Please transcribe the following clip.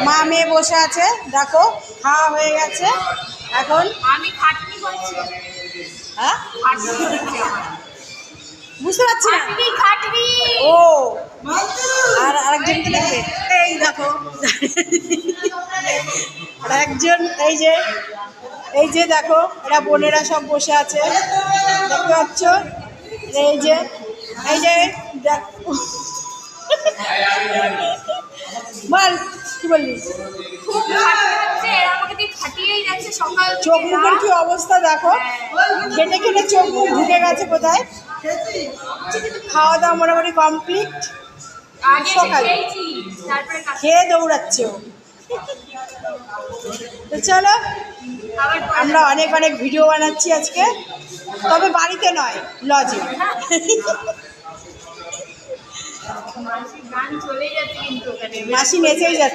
মা মেয়ে বসে আছে, দেখো খাওয়া হয়ে গেছে। এখন আমি খাটনি করছি। হ্যাঁ খাটনি করছি আমার। বুঝতে পারছি না। খাটনি খাটনি। ও আর আরেকজনকে দেখবে, এই দেখো আর একজন, এই যে দেখো এরা বোনেরা সব বসে আছে, দেখতে পাচ্ছ? এই যে বল কি বললি? খুব খাটনি হচ্ছে, এরা আমাকে দিয়ে খাটিয়েই যাচ্ছে সকাল থেকে। চোখ মুখের কি অবস্থা দেখো, কেটে কেটে চোখ মুখ ঢুকে গেছে কোথায়। খাওয়া দাওয়া মোটামুটি কমপ্লিট, আগে সকালে খেয়েছি, তারপরে খেয়ে দৌড়াচ্ছে ও। তো চলো, আবার আমরা অনেক অনেক ভিডিও বানাচ্ছি আজকে, তবে বাড়িতে নয়, লজে। মাসির গান চলে যাচ্ছে কিন্তু ওখানে। মাসি নেচেই যাচ্ছে।